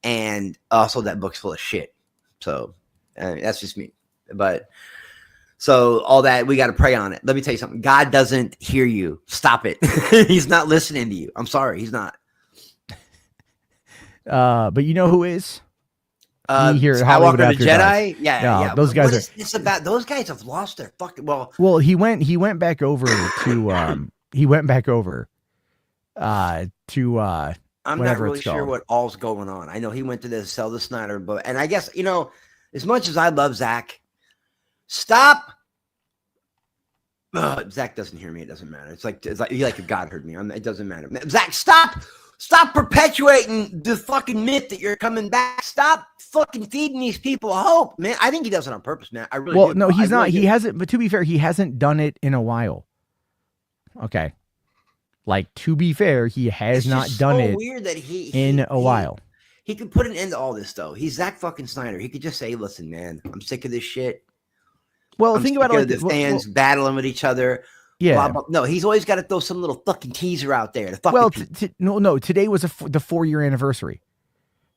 and also that book's full of shit. So that's just me. But so all that, we got to pray on it. Let me tell you something. God doesn't hear you. Stop it. He's not listening to you. I'm sorry, he's not. But you know who is? Me here at Hollywood After Jedi. Yeah. Those guys are. It's about those guys have lost their fucking. Well, he went back over to. He went back over. I'm not really sure what all's going on. I know he went to the sell the Snyder book, and I guess as much as I love Zach, stop. Zach doesn't hear me. It doesn't matter. It's like if God heard me. It doesn't matter. Zach, stop perpetuating the fucking myth that you're coming back. Stop fucking feeding these people hope, man. I think he does it on purpose, man. I really do. No, he's not. He hasn't. But to be fair, he hasn't done it in a while. Okay, like to be fair, he has not done it. Weird that in a while. He could put an end to all this though. He's Zack fucking Snyder. He could just say, "Listen, man, I'm sick of this shit." Well, think about it. Like the fans battling with each other. Yeah. Blah, blah. No, he's always got to throw some little fucking teaser out there. No. Today was the 4-year anniversary,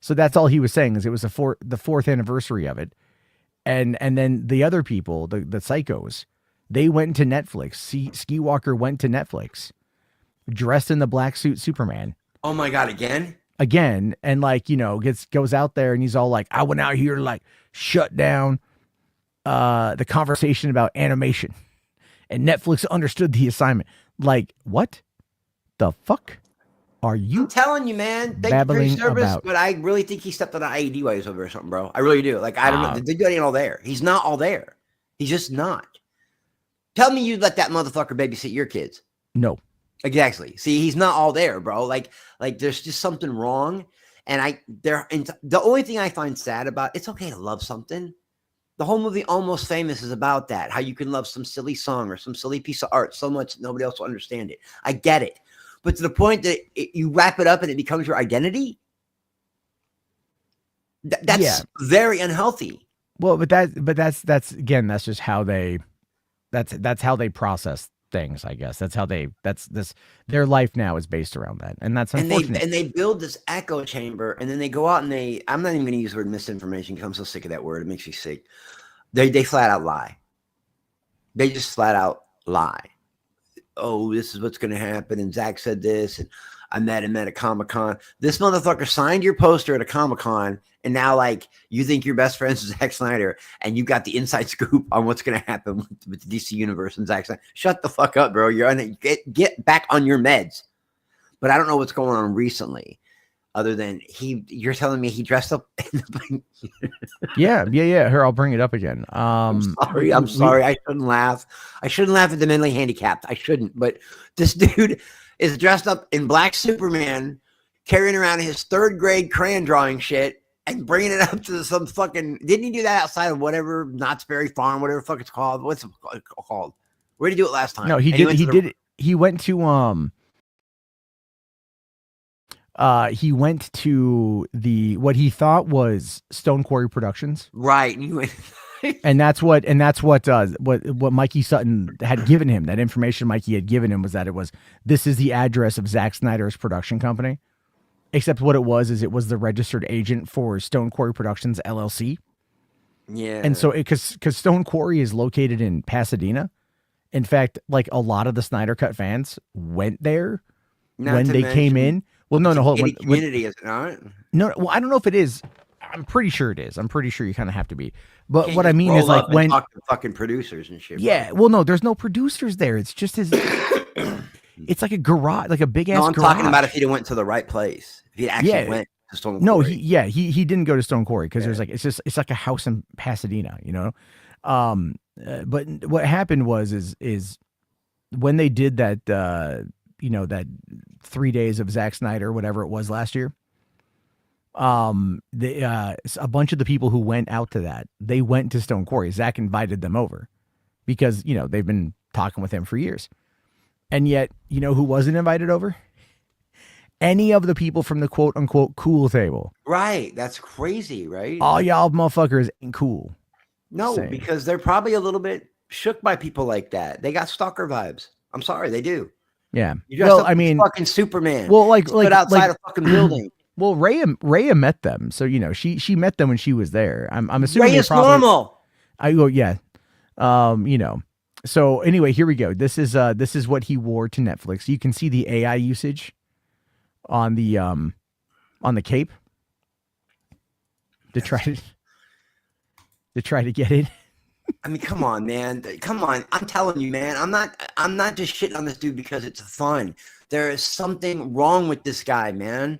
so that's all he was saying is it was the 4th anniversary of it, and then the other people, the psychos, they went to Netflix. Skiiwalker went to Netflix, dressed in the black suit Superman. Oh my God! Again, and goes out there and he's all like, "I went out here to shut down the conversation about animation." And Netflix understood the assignment. Like, what the fuck are you? I'm telling you, man. Thank you for your service, but I really think he stepped on an IED while he was over or something, bro. I really do. I don't know. The dude ain't all there. He's not all there. He's just not. Tell me you let that motherfucker babysit your kids. No. Exactly. See, he's not all there, bro. Like there's just something wrong. And the only thing I find sad about, it's okay to love something. The whole movie Almost Famous is about that. How you can love some silly song or some silly piece of art so much that nobody else will understand it. I get it. But to the point that you wrap it up and it becomes your identity, that's very unhealthy. Well, but that's just how that's how they process things, I guess. Their life now is based around that. And that's unfortunate. And they build this echo chamber, and then they go out and I'm not even going to use the word misinformation because I'm so sick of that word. It makes me sick. They flat out lie. They just flat out lie. Oh, this is what's going to happen. And Zach said this, and I met him at a Comic-Con. This motherfucker signed your poster at a Comic-Con, and now you think your best friends with Zack Snyder, and you got the inside scoop on what's going to happen with the DC universe and Zack Snyder. Shut the fuck up, bro. You're on get back on your meds. But I don't know what's going on recently, other than you're telling me he dressed up. Yeah. Here, I'll bring it up again. I'm sorry. I shouldn't laugh. I shouldn't laugh at the mentally handicapped. I shouldn't. But this dude is dressed up in black Superman, carrying around his 3rd grade crayon drawing shit and bringing it up to some fucking. Didn't he do that outside of whatever Knott's Berry Farm, whatever the fuck it's called? What's it called? Where did he do it last time? No, he did. He went to he went to what he thought was Stone Quarry Productions, right? And that's what Mikey Sutton had given him. That information Mikey had given him was that this is the address of Zack Snyder's production company. Except what it was the registered agent for Stone Quarry Productions LLC. Yeah, and so because Stone Quarry is located in Pasadena. In fact, a lot of the Snyder Cut fans went there when they came in. Well, no, hold on. Community, is it not? No, well, I don't know if it is. I'm pretty sure it is. I'm pretty sure you kind of have to be. But what I mean is when talk to fucking producers and shit. Yeah, well, no, there's no producers there. It's just his. It's like a garage, like a big ass. No, I'm garage. talking about if he went to the right place. If he actually went to Stone Quarry. No, he didn't go to Stone Quarry because there's it's like a house in Pasadena, But what happened was when they did that, that 3 days of Zack Snyder, whatever it was last year. A bunch of the people who went out to that, they went to Stone Quarry. Zack invited them over because, they've been talking with him for years. And yet, who wasn't invited over? Any of the people from the quote unquote cool table. Right. That's crazy, right? All y'all motherfuckers ain't cool. No, because they're probably a little bit shook by people like that. They got stalker vibes. I'm sorry, they do. Yeah. Fucking Superman. Well, like outside a fucking building. Well, Rhea met them, so she met them when she was there. I'm assuming Ray is normal. I go, yeah. You know. So anyway, here we go. This is what he wore to Netflix. You can see the AI usage on the cape to try to get it. I mean, come on, man. Come on. I'm telling you, man. I'm not just shitting on this dude because it's fun. There is something wrong with this guy, man.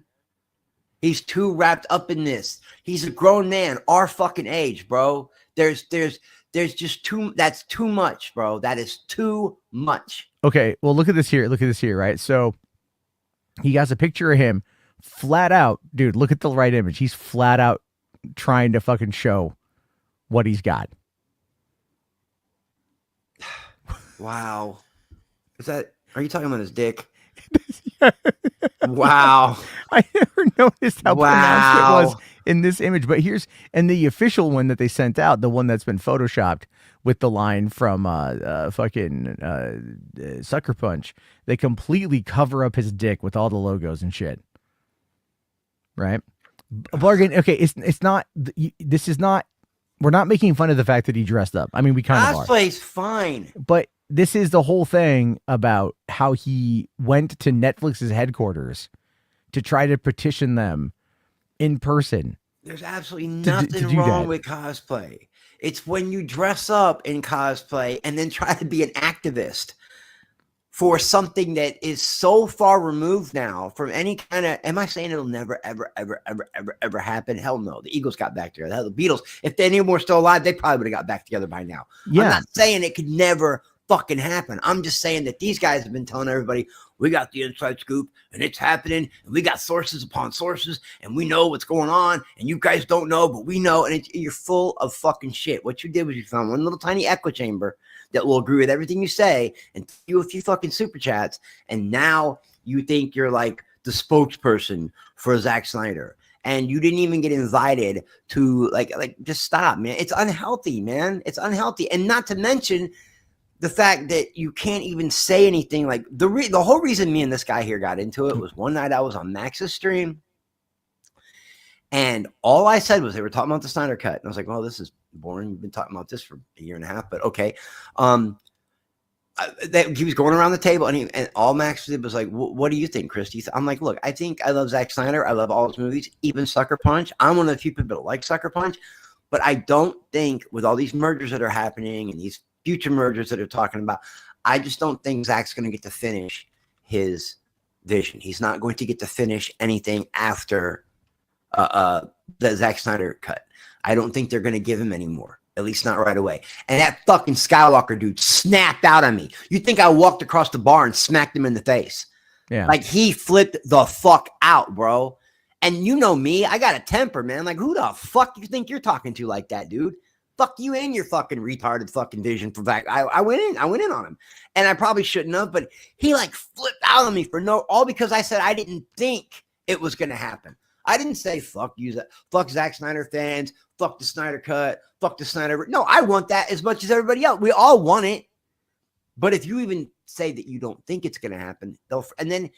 He's too wrapped up in this. He's a grown man, our fucking age, bro. There's just that's too much, bro. That is too much. Okay, well, look at this here, right? So he has a picture of him flat out, dude. Look at the right image. He's flat out trying to fucking show what he's got. Wow. Are you talking about his dick? Wow. I never noticed how pronounced it was in this image, but and the official one that they sent out, the one that's been photoshopped with the line from Sucker Punch, they completely cover up his dick with all the logos and shit. Right? Bargain. Okay, it's not. This is not. We're not making fun of the fact that he dressed up. I mean, we kind of are. Cosplay's fine, but this is the whole thing about how he went to Netflix's headquarters to try to petition them in person. There's absolutely nothing wrong with cosplay. It's when you dress up in cosplay and then try to be an activist for something that is so far removed now from any kind of, am I saying it'll never, ever, ever, ever, ever, ever happen? Hell no. The Eagles got back together. Hell, the Beatles, if any were still alive, they probably would have got back together by now. Yeah. I'm not saying it could never fucking happen. I'm just saying that these guys have been telling everybody, we got the inside scoop and it's happening and we got sources upon sources and we know what's going on and you guys don't know, but we know. And you're full of fucking shit. What you did was you found one little tiny echo chamber that will agree with everything you say and you a few fucking super chats. And now you think you're like the spokesperson for Zack Snyder. And you didn't even get invited to like just stop, man. It's unhealthy, man. It's unhealthy. And not to mention the fact that you can't even say anything. Like the whole reason me and this guy here got into it was one night I was on Max's stream and all I said was they were talking about the Snyder Cut. And I was like, well, this is boring. We've been talking about this for a year and a half, but okay. He was going around the table and all Max did was like, what do you think, Christy? I'm like, look, I think I love Zack Snyder. I love all his movies, even Sucker Punch. I'm one of the few people that like Sucker Punch, but I don't think with all these mergers that are happening and these future mergers that are talking about, I just don't think Zack's going to get to finish his vision. He's not going to get to finish anything after the Zack Snyder cut. I don't think they're going to give him any more, at least not right away. And that fucking Skiiwalker dude snapped out on me. You think I walked across the bar and smacked him in the face? Yeah. Like he flipped the fuck out, bro. And you know me, I got a temper, man. Like who the fuck you think you're talking to like that, dude? Fuck you and your fucking retarded fucking vision for that. I went in on him and I probably shouldn't have, but he like flipped out on me all because I said I didn't think it was going to happen. I didn't say, fuck you, fuck Zack Snyder fans, fuck the Snyder cut, fuck the Snyder. No, I want that as much as everybody else. We all want it. But if you even say that you don't think it's going to happen, and then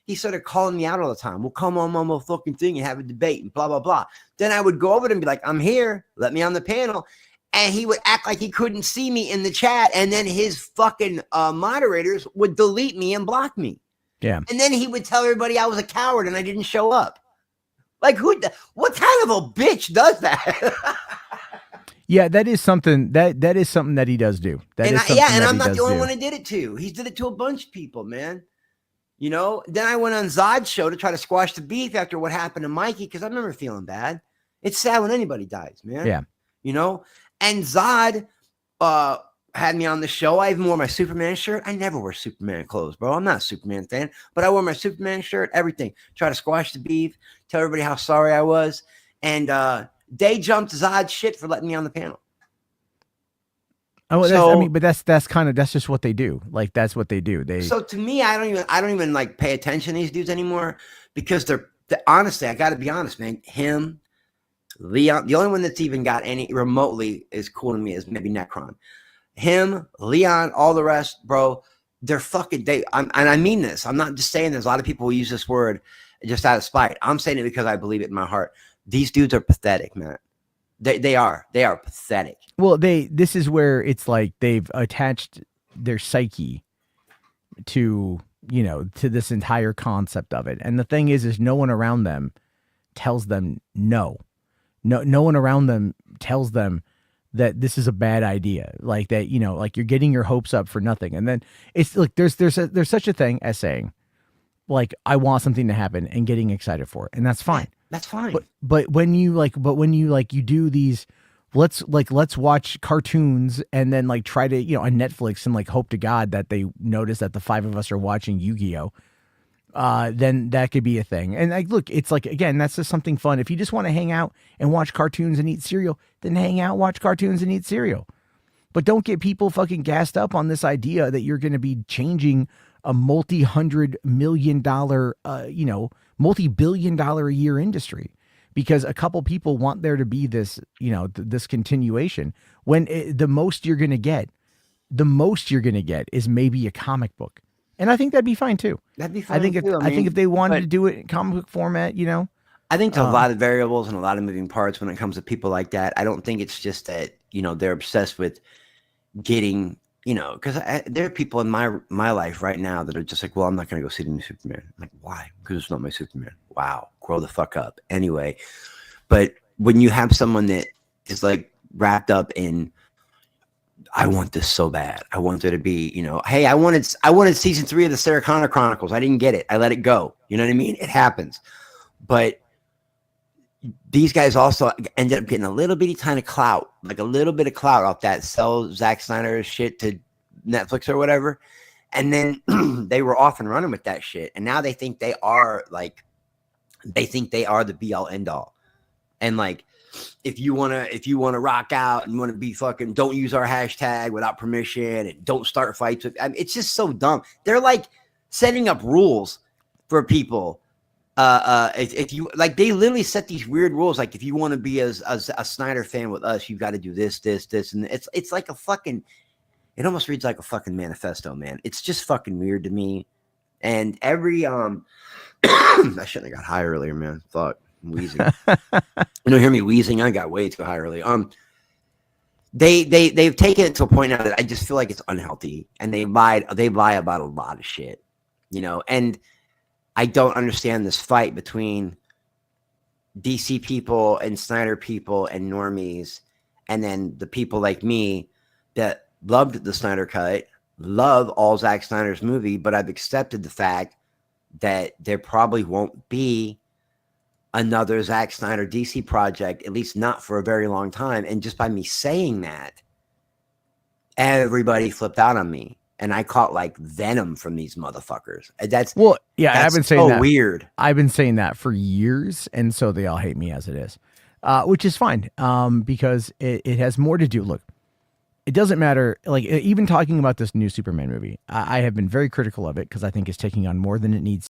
he started calling me out all the time. Well, come on, mama, fucking thing and have a debate and blah, blah, blah. Then I would go over to him and be like, I'm here. Let me on the panel. And he would act like he couldn't see me in the chat. And then his fucking moderators would delete me and block me. Yeah. And then he would tell everybody I was a coward and I didn't show up. Like what kind of a bitch does that? Yeah, that is something that is something that he does do. And I'm not the only one who did it to. He's did it to a bunch of people, man. You know, then I went on Zod's show to try to squash the beef after what happened to Mikey because I remember feeling bad. It's sad when anybody dies, man. Yeah. You know, and Zod had me on the show. I even wore my Superman shirt. I never wear Superman clothes, bro. I'm not a Superman fan, but I wore my Superman shirt, everything. Try to squash the beef, tell everybody how sorry I was. And they jumped Zod's shit for letting me on the panel. Oh, so, but that's just what they do. Like that's what they do. So to me, I don't even like pay attention to these dudes anymore because they're honestly, I got to be honest, man. Him, Leon, the only one that's even got any remotely is cool to me is maybe Necron. Him, Leon, all the rest, bro. They're fucking. And I mean this. I'm not just saying this. A lot of people will use this word. just out of spite. I'm saying it because I believe it in my heart. These dudes are pathetic, man. They are pathetic. Well, this is where it's like they've attached their psyche to, to this entire concept of it. And the thing is no one around them tells them no. No one around them tells them that this is a bad idea. Like that, like you're getting your hopes up for nothing. And then it's like there's such a thing as saying, like, I want something to happen and getting excited for it. And that's fine. That's fine. But when you you do these, let's watch cartoons and then like try to, on Netflix and like hope to God that they notice that the five of us are watching Yu-Gi-Oh! Then that could be a thing. And like, look, it's like, again, that's just something fun. If you just want to hang out and watch cartoons and eat cereal, then hang out, watch cartoons and eat cereal. But don't get people fucking gassed up on this idea that you're going to be changing a multi-$100 million, multi-billion-dollar a year industry because a couple people want there to be this, this continuation. When the most you're going to get is maybe a comic book. And I think that'd be fine too. That'd be fine. I think if they wanted to do it in comic book format, I think there's a lot of variables and a lot of moving parts when it comes to people like that. I don't think it's just that, they're obsessed with getting, because there are people in my life right now that are just like, well, I'm not going to go see the new Superman. I'm like, why? Because it's not my Superman. Wow. Grow the fuck up. Anyway, but when you have someone that is like wrapped up in, I want this so bad. I want there to be, hey, I wanted season 3 of the Sarah Connor Chronicles. I didn't get it. I let it go. You know what I mean? It happens. But these guys also ended up getting a little bitty kind of clout, like a little bit of clout off that sell Zack Snyder shit to Netflix or whatever. And then they were off and running with that shit. And now they think they are the be all end all. And like, if you want to rock out and want to be fucking, don't use our hashtag without permission and don't start fights with, it's just so dumb. They're like setting up rules for people. If you like, they literally set these weird rules. Like if you want to be as a Snyder fan with us, you've got to do this, and it's like a fucking, it almost reads like a fucking manifesto, man. It's just fucking weird to me. And every, I shouldn't have got high earlier, man. Fuck. I'm wheezing. You don't hear me wheezing. I got way too high early. They've taken it to a point now that I just feel like it's unhealthy, and they lie about a lot of shit, and I don't understand this fight between DC people and Snyder people and normies, and then the people like me that loved the Snyder Cut, love all Zack Snyder's movie, but I've accepted the fact that there probably won't be another Zack Snyder DC project, at least not for a very long time. And just by me saying that, everybody flipped out on me. And I caught like venom from these motherfuckers. That's I've been saying that. Weird. I've been saying that for years, and so they all hate me as it is, which is fine. Because it has more to do. Look, it doesn't matter. Like even talking about this new Superman movie, I have been very critical of it because I think it's taking on more than it needs.